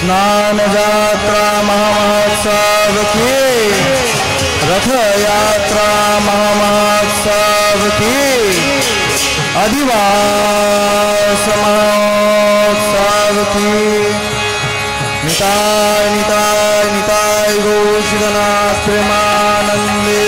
स्नान यात्रा महामहोत्सव की, रथ यात्रा महामहोत्सव की, अधिवास महोत्सव की। निताय निताय निताय गौर प्रेमानंदे।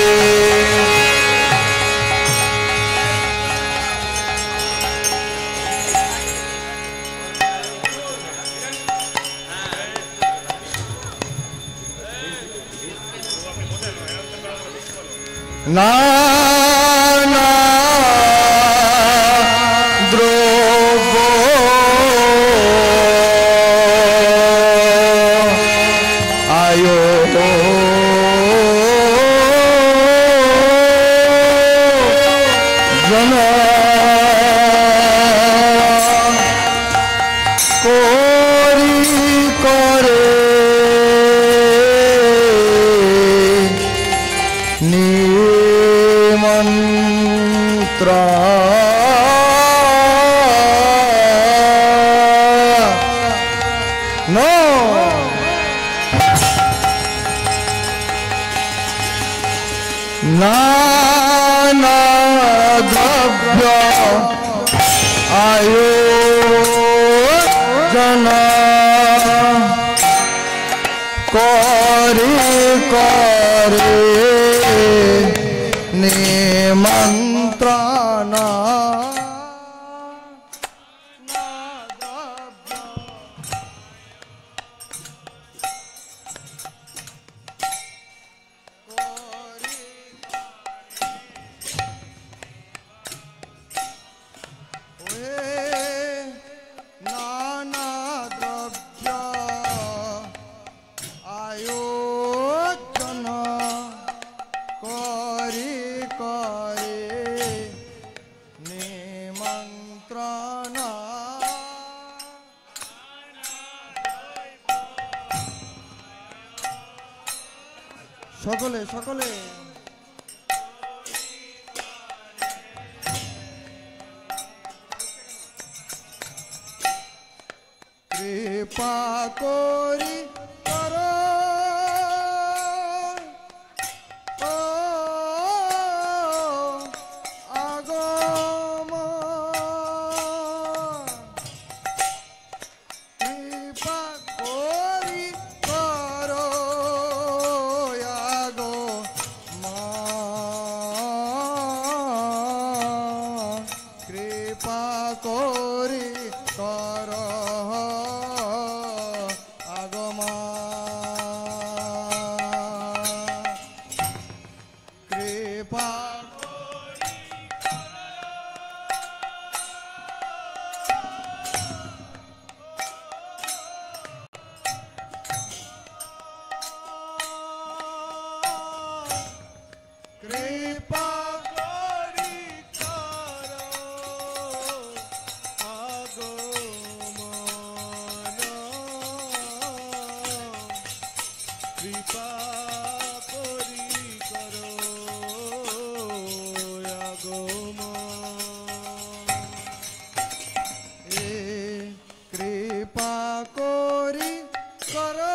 नाना द्रोवो आयो जन कोरी करे नाना द्रव्य आयोजन करे करे निमंत्रण সকলে সকলে কৃপা করি করো আগম কৃপা করি করো কৃপা করি কর আগমা কৃপা কৃপা কৃপা করি করো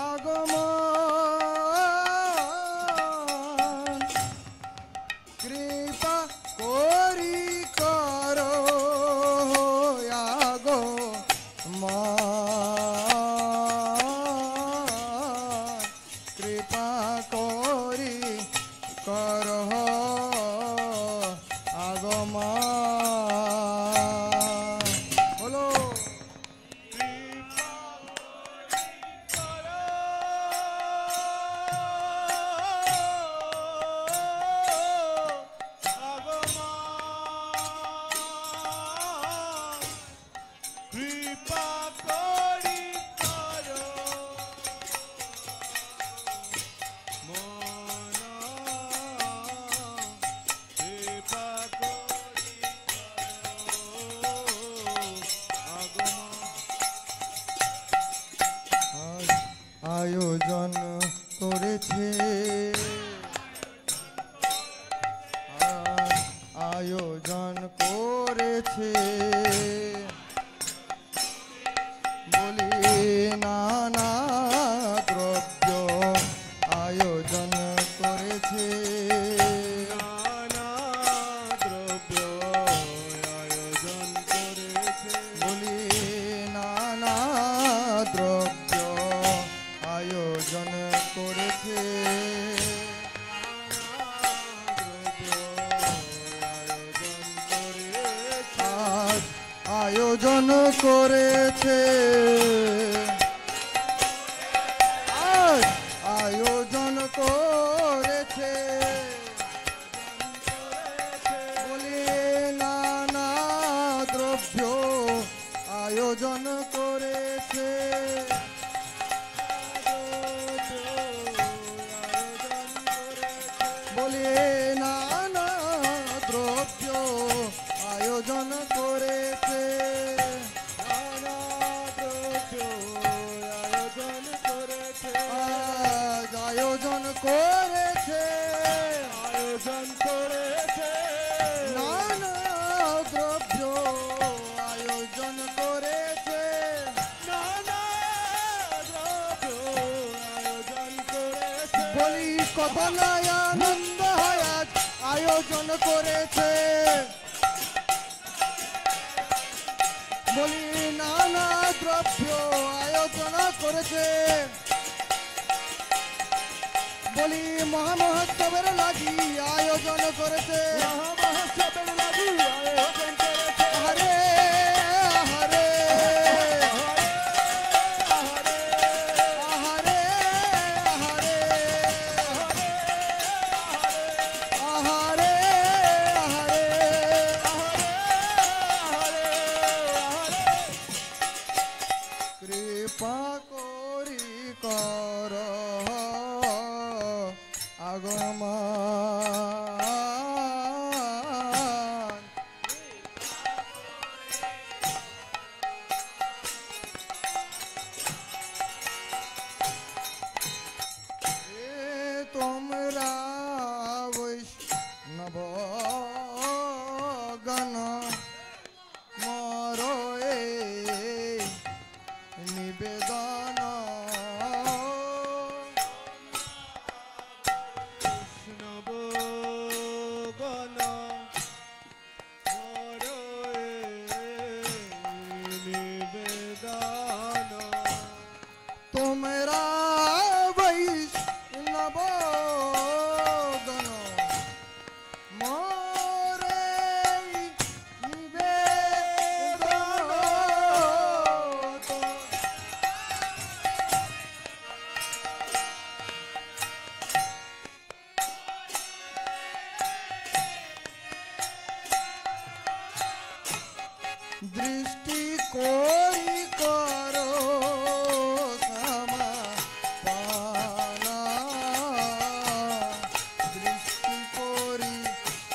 আগমন কৃপা করি করো আগমন কৃপা করি করো আগমন বলো কৃপা করি করো মন কৃপা করি আয়োজন করেছে বলি নানা দ্রব্য আয়োজন করেছে নানা দ্রব্য আয়োজন করেছে বলি নানা দ্রব্য আয়োজন করেছে আজ আয়োজন করেছে আজ আয়োজন করেছে বলি নানা দ্রব্য আয়োজন করেছে বলি নানা দ্রব্য আয়োজন করেছে নানা দ্রব্য আয়োজন করেছে আজ আয়োজন করেছে আয়োজন করেছে নানা দ্রব্য আয়োজন করেছে নানা দ্রব্য আয়োজন করেছে বলি কত নয় আনন্দ হয় আজ আয়োজন করেছে বলি নানা দ্রব্য আয়োজন করেছে বলি মহামহোৎসবের লাগি আয়োজন করেছে মহামহোৎসবের লাগি আয়োজন করেছে হরে হরে হরে হরে হরে হরে হরে কৃপা করি কর আগমন এ তোমরা বৈষ্ণব গণ মর নিবেদন নবগণ নিবেদন তোমরা বৈষ্ণব গণ মরে নিবেদন দৃষ্টি করি করো সমাপানা দৃষ্টি করি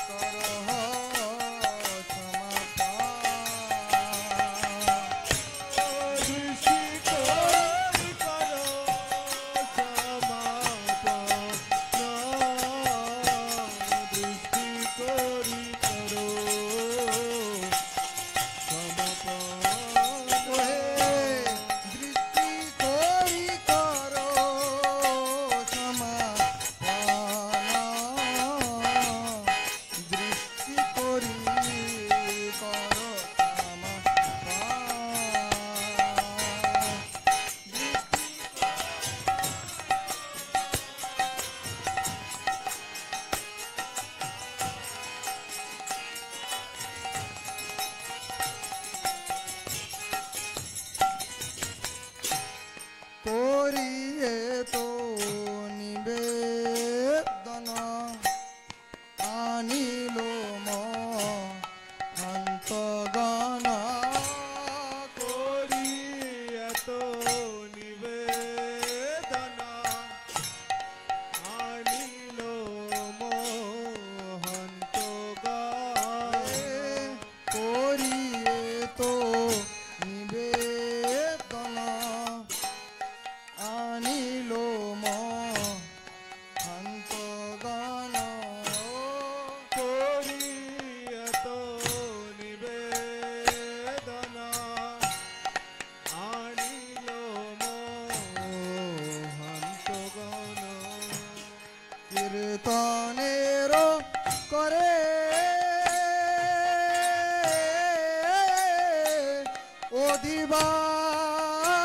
করো সমাপানা দৃষ্টি করি করো সমাপন দৃষ্টি করি করো সমাপন ওহে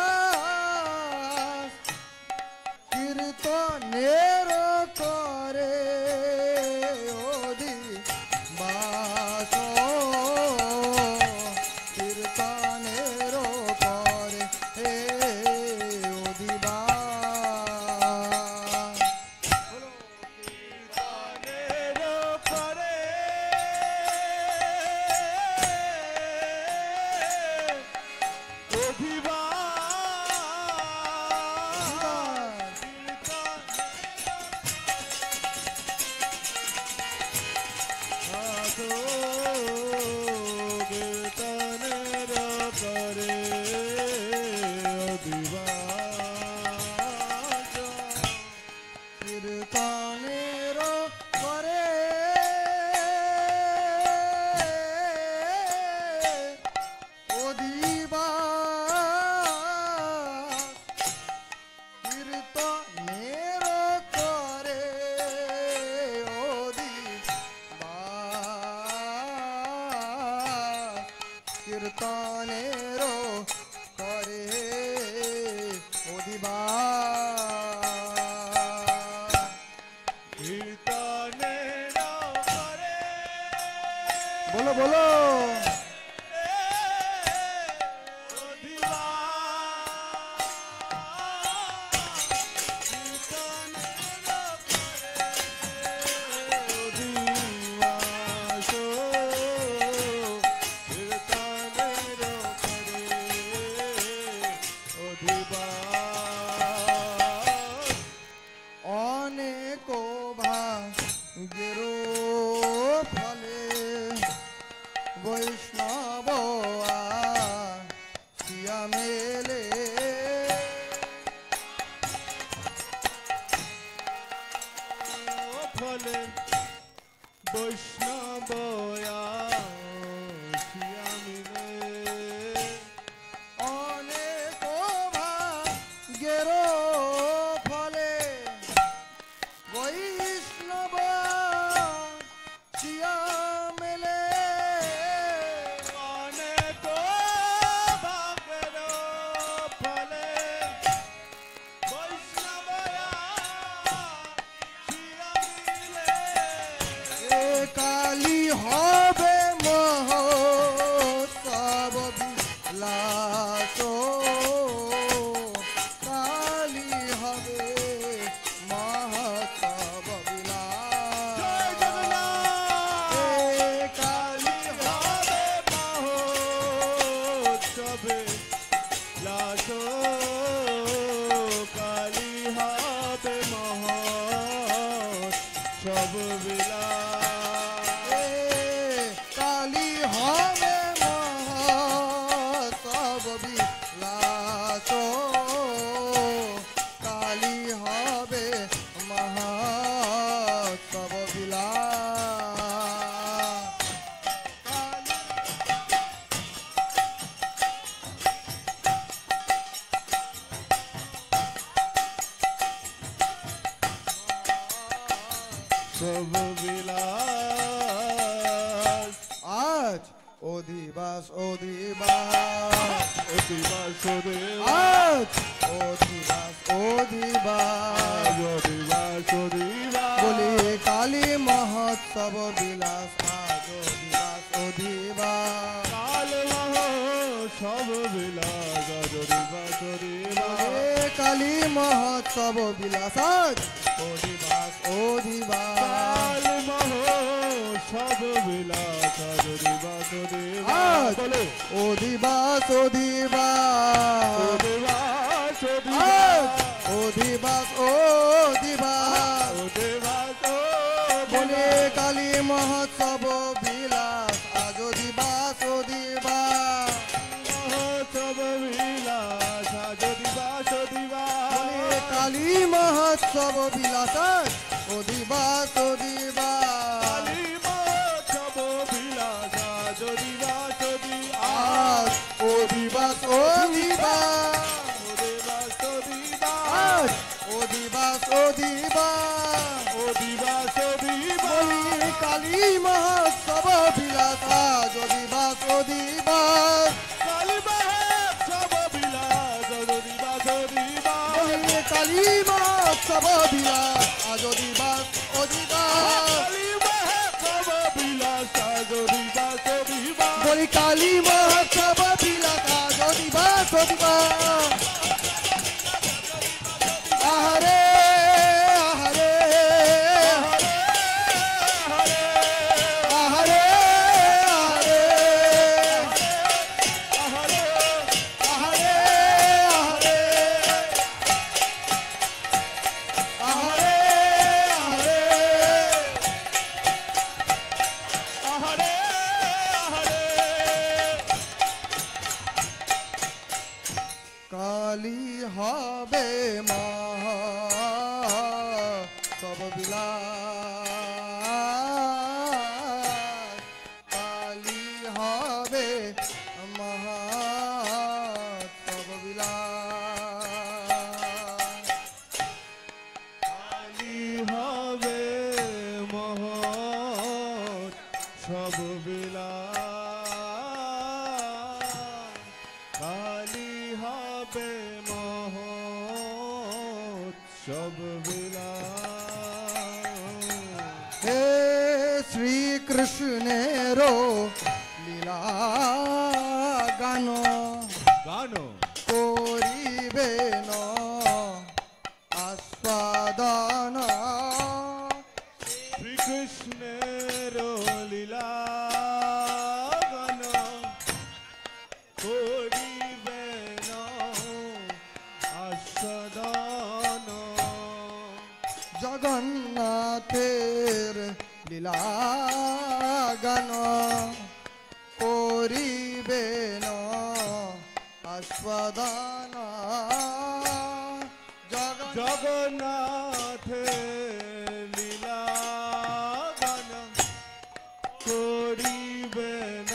অধিবাস কীর্তনের করে অধিবাস কীর্তনের করে হে অধিবাস কীর্তনের করে অধিবাস কীর্তনের করে অধিবাস কীর্তনের করে অধিবাস বলো বলো অনেক ভাগ্যের ফলে বৈষ্ণব আসিয়া মেলে ফলে বৈষ্ণব আসিয়া মিলে অনেক ভাগ্যের ফলে বৈষ্ণব আসিয়া মেলে অনেক ভাগ্যের ফলে বৈষ্ণব আসিয়া মিলে এ কালী হবে মহোৎসব বিলাস কালী হবে মহোৎসব বিলাস জয় জগন্নাথ এ কালী হবে মহোৎসবে লাস কালী হবে মহোৎসব বিলাস এ কালী হবে মহোৎসব বিলাস কালী হবে মহোৎসব বিলাস সব বিলাস আজ অধিবাস অধিবাস অতিবাস আজ অধিবাস অধিবাস অতিবাস অতিবাস বলি কালী মহোৎসব বিলাস আজ অধিবাস অধিবাস কাল সব বিলাস অতিবাস অতিবাস এ কালী মহোৎসব বিলাস আজ অধিবাস অধিবাস কাল সব বিলাস অতিবাস অতিবাস আজ বলো অধিবাস অধিবাস অতিবাস আজ অতিবাস অধিবাস অধিবাস অতিবাস বলে কালী মহোৎসব বিলাস আজ অধিবাস অধিবাস মহোৎসব বিলাস অতিবাস অতিবাস বলে কালী মহোৎসব বিলাস আজ অধিবাস অধিবাস কালী মহোৎসব বিলাস অতিবাস আজ অধিবাস অধিবাস অতিবাস অতিবাস আজ অধিবাস অধিবাস অতিবাস বলি কালী মহোৎসব বিলাস আজ অধিবাস অধিবাস কালী মহোৎসব বিলাস আজ দিবাস অধিবাস কালী মহোৎসব বিলাস আজ দিবাস দিবাস বলি কালী মহোৎসব বিলাস আজ দিবাস অধিবাস আহারে আহারে আহারে আহারে আহারে আহারে আহারে আহারে আহারে কালী হবে মহা সব বিলাস কালী হবে মহা সব বিলাস কালী হবে মহৎ সব বিলাস কালী হবে মহৎ সব বিলাস হে শ্রীকৃষ্ণের লীলা গান গানো করিবে ন আস্বাদন শ্রীকৃষ্ণের লীলা গান করিবেন আস্বাদন জগন্নাথের লীলা গান করিবে ন আস্বাদন জগন্নাথের লীলা গান করিবেন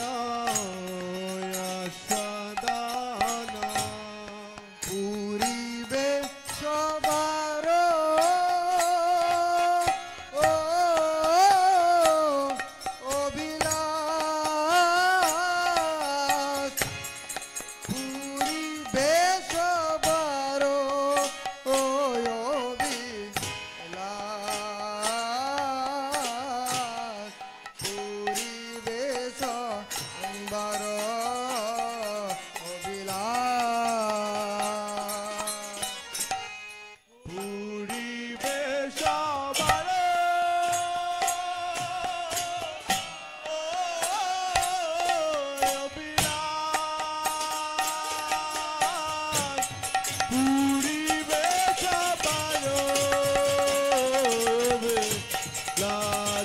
আস্বাদন পুরিবে সবার ও অভিলাষ পুরিবে সবার ও অভিলাষ পুরিবে সবার অভিলাষ পুরিবে সবার অভিলাষ পুরিবে সবার অভিলাষ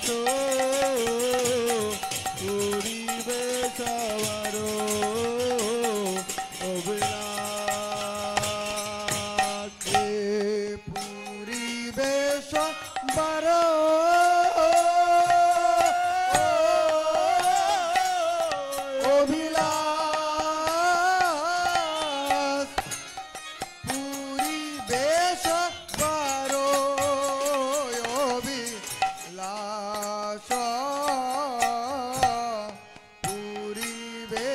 পুরিবে সবার অভিলাষ হে পুরিবে সবার অভিলাষ পুরিবে সবার অভিলাষ পুরিবে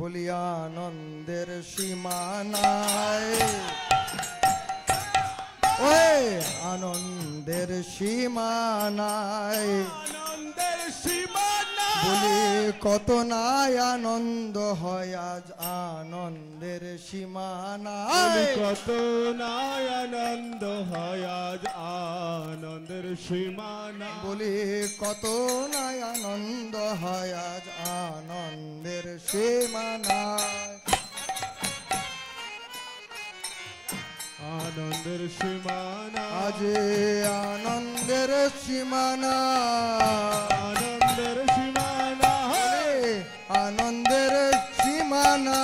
বলি আনন্দের সীমানায় ওই আনন্দের সীমানায় আনন্দের সীমানা বলি কত নাই আনন্দ হয় আজ আনন্দের সীমানায় কত নাই আনন্দ হয় আজ আনন্দের সীমানা বলি কত নাই আনন্দ হয় আজ আনন্দের সীমানায় আনন্দের সীমানা আজ আনন্দের সীমানা আনন্দের সীমানা আনন্দের সীমানা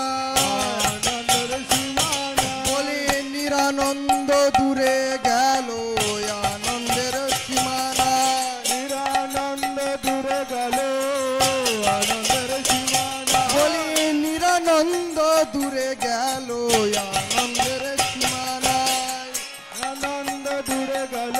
আনন্দের সীমানা বলি নিরানন্দ দূরে গেল আনন্দের সীমানা নিরানন্দ দূরে গেল আনন্দের সীমানা বলি নিরানন্দ দূরে গেল আনন্দের সীমানা আনন্দ দূরে গেল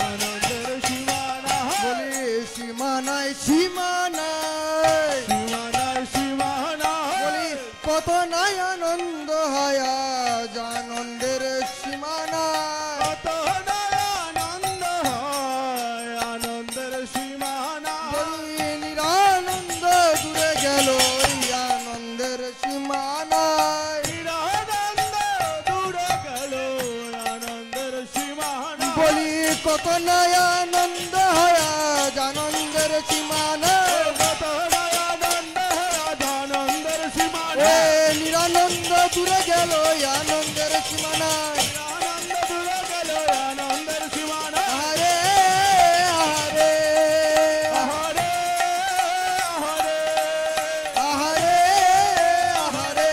আনন্দের সীমানা বলি সীমানায় সীমানায় সীমানায় সীমানা বলি কত নাই আনন্দ হয় আজ আনন্দের সীমানায় কত নাই আনন্দ হয় আনন্দের সীমানা বলি নিরানন্দ দূরে গেল এই আনন্দের সীমানায় নিরানন্দ দূরে গেল আনন্দের সীমানা বলি কত নাই আনন্দ হয় আজ আনন্দের সীমানায় কত নাই আনন্দ হয় আজ আনন্দের সীমানা এ নিরানন্দ দূরে গেল এই আনন্দের সীমানায় আনন্দ দূরে গেল আনন্দের সীমানা আহারে আহারে আহারে আহারে আহারে আহারে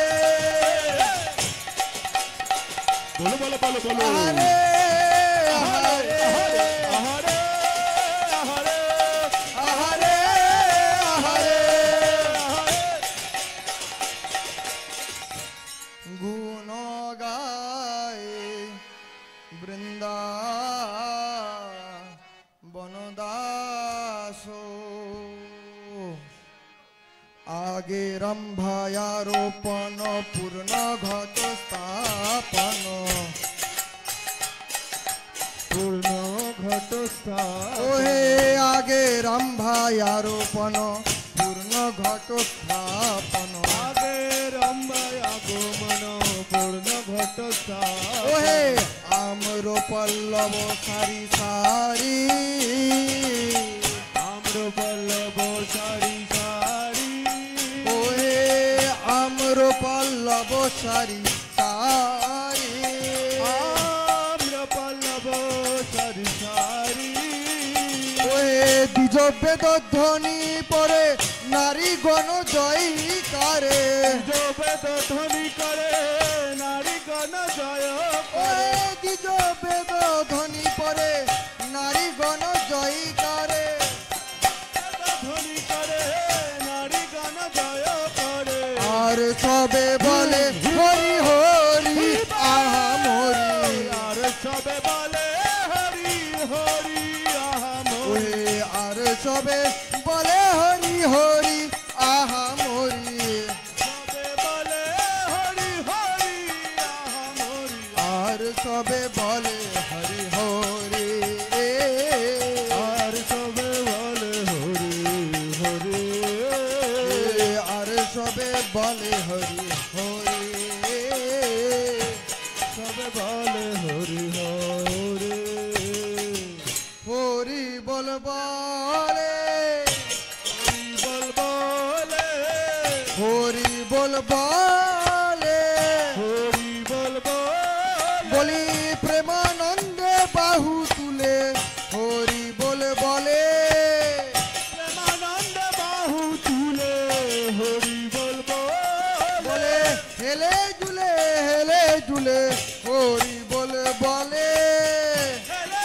বলো বলো বলো বলো আহারে আহারে আহারে আহারে আহারে আহারে গুণ গায় বৃন্দা বনদাস আগে রম্ভায়ারোপণ পূর্ণ ঘট স্থাপন পূর্ণ ঘটস্থা ওহে আগে রম্ভায়ারোপণ পূর্ণ ঘট স্থাপন আগে রম্বায় আগমন পূর্ণ ঘটস্থা ওহে আম্র পল্লব সারি সারি আম্র পল্লব সারি সারি ওহে আম্র পল্লব সারি সারি আম্র পল্লব সারি সারি ওহে দ্বিজ বেদ ধ্বনি পরে নারী গণ জয়কারে বেদ ধ্বনি করে নারী গণ জয় ওহে দ্বিজ বেদ ধ্বনি পরে নারী গণ জয়কারে ধ্বনি করে নারী গণ জয় করে আর সবে বলে হরি হরি আহা মরি আর সবে বলে হরি হরি আহা মোরে ওহে আর সবে বলে হরি হরি আহা মরি সবে বলে হরি হরি আহা মোরে আর সবে বলে হরি হরি আর সবে বলে হরি হরি আর সবে বলে হরি হরি সবে বলে হরি হরি হরি বল বলে বল বলে হরি বল বলে হরি বল বলে বলি প্রেমানন্দে বাহু তুলে হরি বল বলে প্রেমানন্দ বাহু তুলে হরি বল বলে হেলে জুলে হরি বল বলে হেলে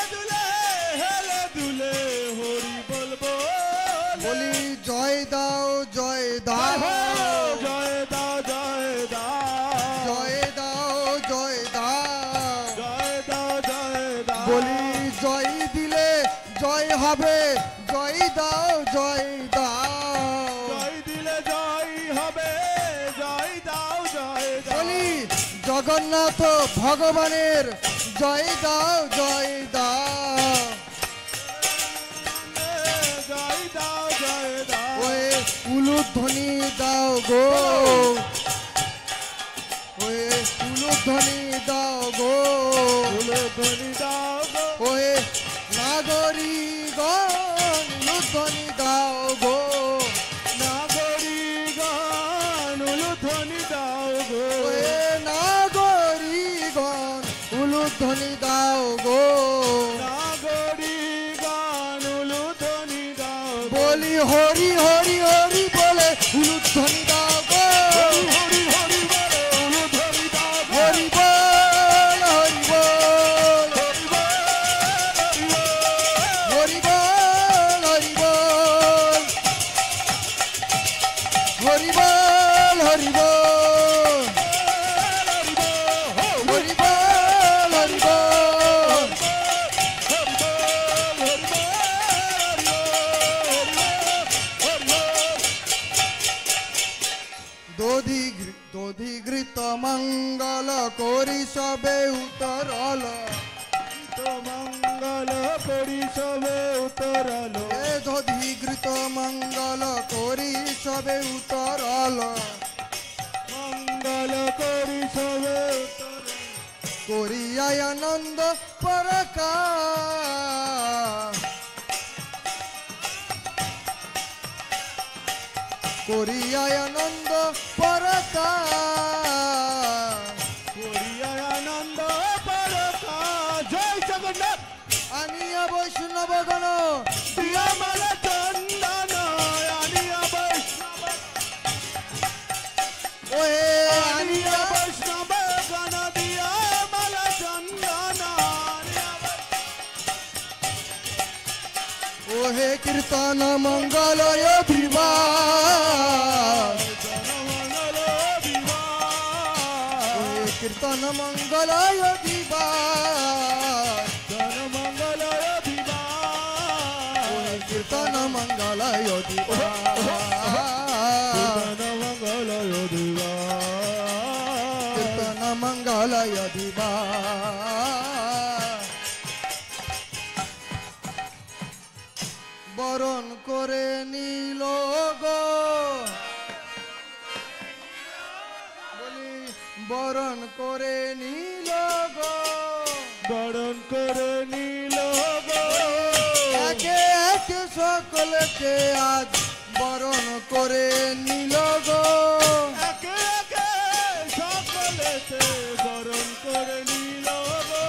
দুলে হরি বল বলি জয় দাও জয় দাও জয় দাও জয় দাও জয় দাও জয় দাও জয় দাও জয় দাও বলি জয় দিলে জয় হবে জয় দাও জয় দাও জয় দিলে জয় হবে জগন্নাথ ভগবানের জয় দাও জয় দাও। জয় দাও জয় দাও ওই উলুধ্বনি দাও গো, ওই উলুধ্বনি দাও গো, উলুধ্বনি দাও গো ওই নাগরিকগণ উলুধ্বনি দাও গো, নাগরিকগণ উলুধ্বনি দাও গো ওই নাগরিকগণ উলুধ্বনি দাও গো। নাগরিকগণ উলুধ্বনি দাও গো বলি হরি হরি হরি বলে উলুধ্বনি দাও গো, হরি হরি হরি বলে উলুধ্বনি দাও গো হরি বল হরি বল, হরি বল হরি বল হরি বল হরি বল হরি বল হরি বল হরি বল। দধিঘৃত মঙ্গল করি সবে উতরল, মঙ্গল করি সবে উতরল এ দধিঘৃত মঙ্গল করি সবে উতরল, মঙ্গল করি সবে উতরল করিয়ায় আনন্দ পরকা, করিয়ায় আনন্দ পরকা, করিয়ায় আনন্দ পরকা জয় জগন্নাথ আনিয়া বৈষ্ণবগণ দিয়া মালা চন্দন আনিয়া বৈষ্ণব ওহে আনিয়া আনিয়া বৈষ্ণব গণ দিয়া মালা চন্দন আনিয়া ওহে কীর্তন মঙ্গলয় বিভা, জনমঙ্গল বিবাহ ওহে কীর্তন মঙ্গলয় বিভা, জনমঙ্গল বিবাহ ওহে কীর্তন মঙ্গলয় বিভা, জনমঙ্গল বিবাহ কীর্তন মঙ্গলয় বিভা। বরণ করে নিল গো, বলি বরণ করে নিল গো, বরণ করে নিল গো একে একে সকলকে আজ বরণ করে নিল গো, একে একে সকলেতে বরণ করে নিল গো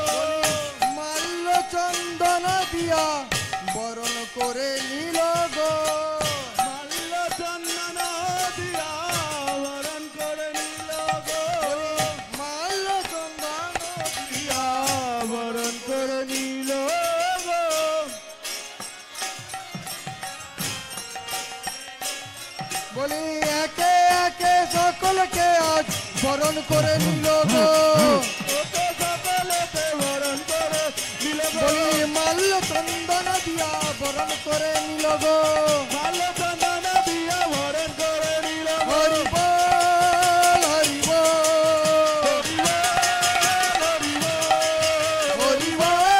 মাল্য চন্দন দিয়া বরণ করে নিল গো, মাল্য চন্দন দিয়া বরণ করে নিল গো মাল্য চন্দন দিয়া বরণ করে নিল গো বলি একে একে সকলকে আজ বরণ করে নিল গো, ওকে সকলেতে বরণ করে নিল গো বলি মাল্য চন্দন দিয়া বরণ করে নিল গো, মাল্য চন্দন দিয়া বরণ করে নিল গো হরি বল হরি বল হরি বল হরি বল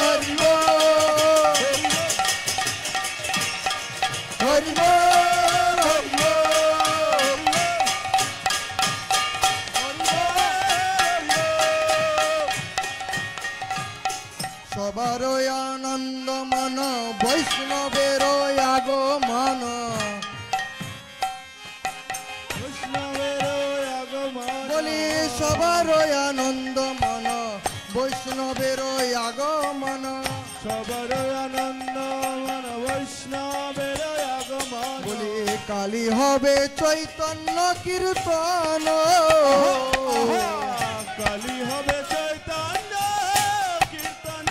হরি বল হরি বল হরি বল সবার আনন্দ মন বৈষ্ণবের আগমন, বৈষ্ণবের আগমন বলি সবার আনন্দ মন বৈষ্ণবের আগমন, সবার আনন্দ মন বৈষ্ণবের আগমন বলি কালী হবে চৈতন্য কীর্তন, কালী হবে চৈতন্য কীর্তন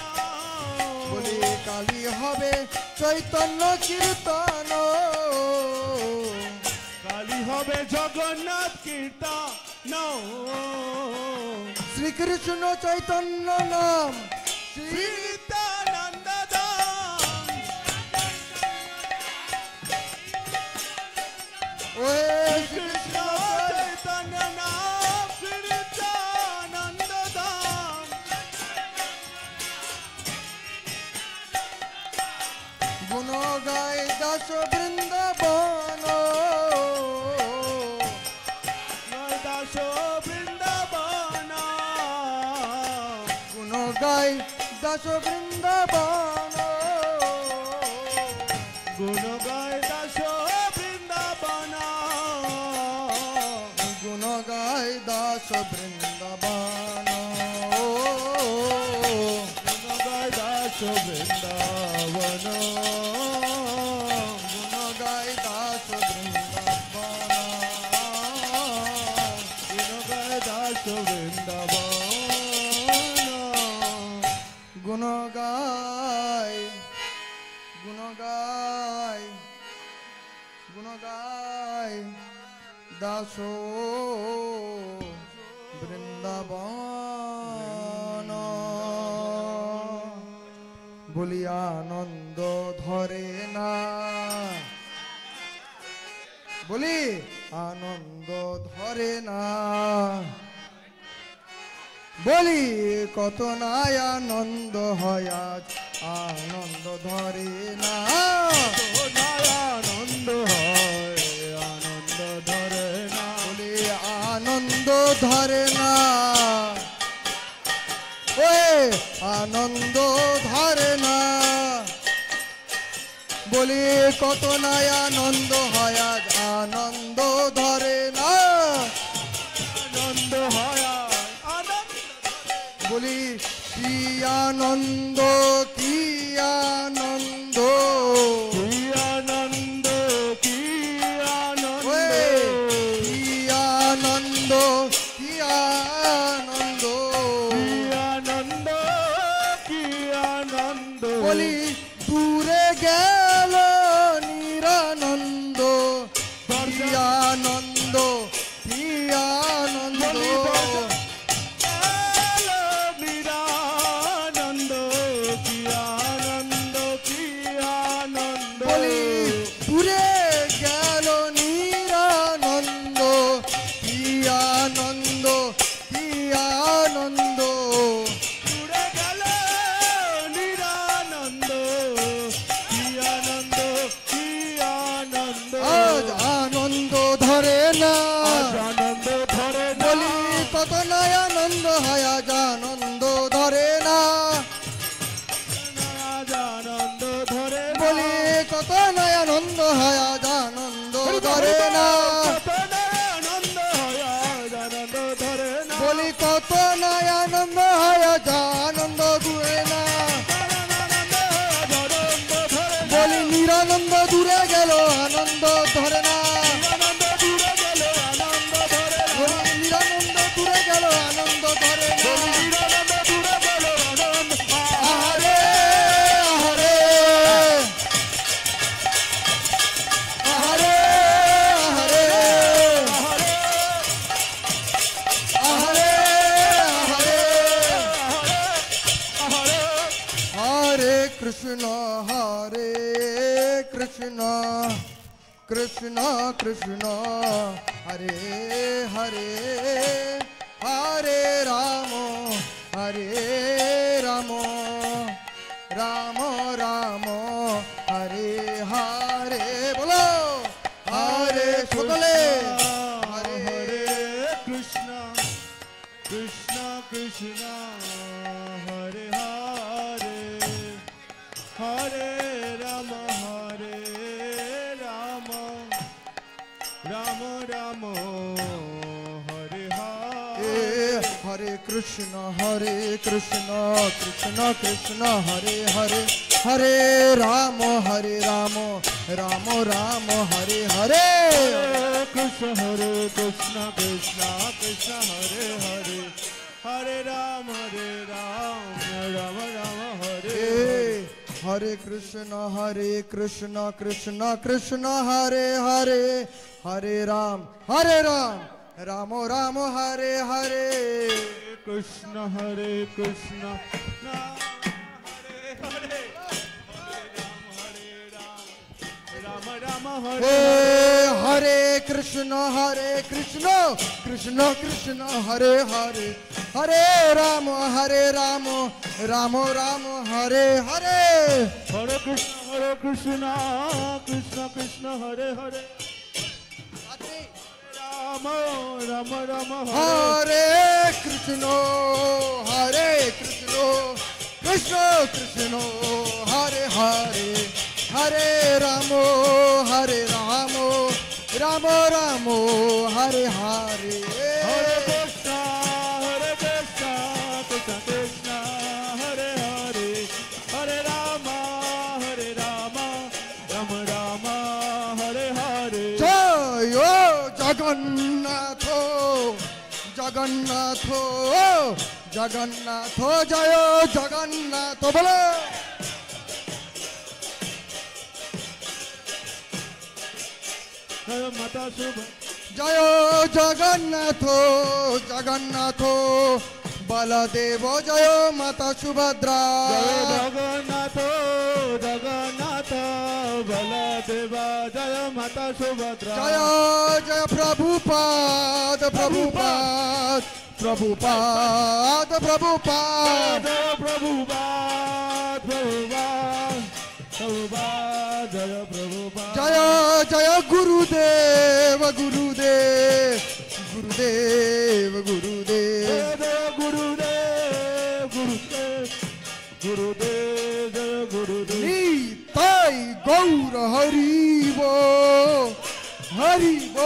বলি কালী হবে চৈতন্য কীর্তন, কালী হবে জগন্নাথ কীর্তন শ্রীকৃষ্ণ চৈতন্য নাম শ্রী নিত্যানন্দ ধাম ওহে কৃষ্ণ শ্রীকৃষ্ণ চৈতন্য নাম কীর্তন গুণ গায় দাস বৃন্দাবন দাস বৃন্দাবন গুণ গায় দাস বৃন্দাবন গুণ গায় দাস বৃন্দাবন গুণ গায় দাস বৃন্দাবন গুণ গায় দাস বৃন্দাবন গুণ গায় দাস বৃন্দাবন গুণ গায় দাস বৃন্দাবন গুণ গায় গুণ গায় গুণ গায় দাস বৃন্দাবন বলি আনন্দ ধরে না বলি আনন্দ ধরে না বলি কত নাই আনন্দ হয় আজ আনন্দ ধরে না আনন্দ হয় আনন্দ ধরে না বলি আনন্দ ধরে না ওই আনন্দ ধরে না বলি কত নাই আনন্দ হয় আজ আনন্দ ধরে না আনন্দ হয় আনন্দ বলি কি আনন্দ কি আনন্দ কি আনন্দ কি আনন্দ ওই কি আনন্দ কি আনন্দ কি আনন্দ কি আনন্দ বলি দূরে গেল নিরানন্দ কি আনন্দ কি আনন্দ নিরানন্দ কি আনন্দ কি আনন্দ বলি দূরে গেল নিরানন্দ কি আনন্দ কি আনন্দ উড়ে গেল নিরানন্দ কি আনন্দ কি আনন্দ আজ আনন্দ ধরে না আজ আনন্দ ধরে না বলি কত নয় আনন্দ হয় আজ আনন্দ ধরে না আজ আনন্দ ধরে না বলি কত নয় আনন্দ হয় আজ আনন্দ ধরে না আনন্দ হয় আজ আনন্দ ধরে না বলি কত নয় আনন্দ হয় আজ আনন্দ ধরে না বলি নিরানন্দ দূরে গেল আনন্দ ধরে না আনন্দ দূরে গেল আনন্দ ধরে না বলি নিরানন্দ দূরে গেল আনন্দ ধরে না নিরানন্দ দূরে গেল আনন্দ আহারে আহারে আহারে আহারে আহারে আহারে হরে কৃষ্ণ কৃষ্ণ কৃষ্ণ হরে হরে হরে রাম রাম রাম হরে হরে বলো হরে সকলে হরে হরে কৃষ্ণ কৃষ্ণ কৃষ্ণ হরে হরে হরে রাম রাম রাম হরে এ হরে হরে কৃষ্ণ কৃষ্ণ কৃষ্ণ হরে হরে হরে রাম রাম রাম হরে হরে কৃষ্ণ কৃষ্ণ কৃষ্ণ কৃষ্ণ হরে হরে হরে রাম রাম রাম হরে এ হরে কৃষ্ণ কৃষ্ণ কৃষ্ণ হরে হরে হরে রাম রাম রাম হরে হরে কৃষ্ণ কৃষ্ণ হরে হরে রাম রাম হরে এ হরে কৃষ্ণ কৃষ্ণ হরে Krishna Krishna Krishna Hare Hare Hare Ram Ram Ram Hare Hare Hare Krishna, Krishna Krishna, Hare Hare. Rama, Rama Rama, Hare. হরে Krishna Krishna Krishna Hare Hare Hare Ram Ram Ram Hare Hare Hare Krishna, Krishna Krishna, Hare Hare. Hare Rama, Rama Rama, Hare Hare. জয় জগন্নাথ জগন্নাথ জগন্নাথ জয় জগন্নাথ বলো Jai Mata Subha. জয় জগন্নাথ জগন্নাথ বলদেব জয় মাতা Subhadra Jai Jagannath, Jagannath, Baladeva, Jai Mata Subhadra. জয় জয় Prabhupada Prabhupada Prabhupada Prabhupada Jai Prabhupada, Prabhupada, Prabhupada, Jai Prabhupada. জয় জয় গুরুদেব গুরুদেব গুরুদেব গুরুদেব Jai Gurudev, Gurudev, Gurudev, Jai Gurudev. Nitai Gour হরিব হরিব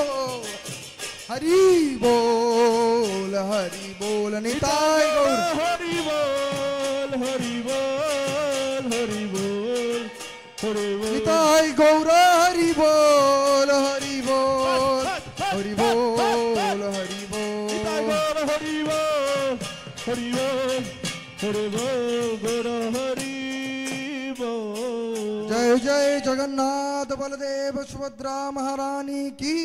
হরি বল Nitai Gour Hari Bol, Hari Bol, Hari Bol, Hari Bol. Nitai Gour Hari বল হরি বল হরি বল Hari Nitai বল Gaur Hari Bol, Hari Bol, Hari Bol, Gaur Hari Bol. জয় জয় জগন্নাথ বলদেব সুভদ্রা মহারানী কি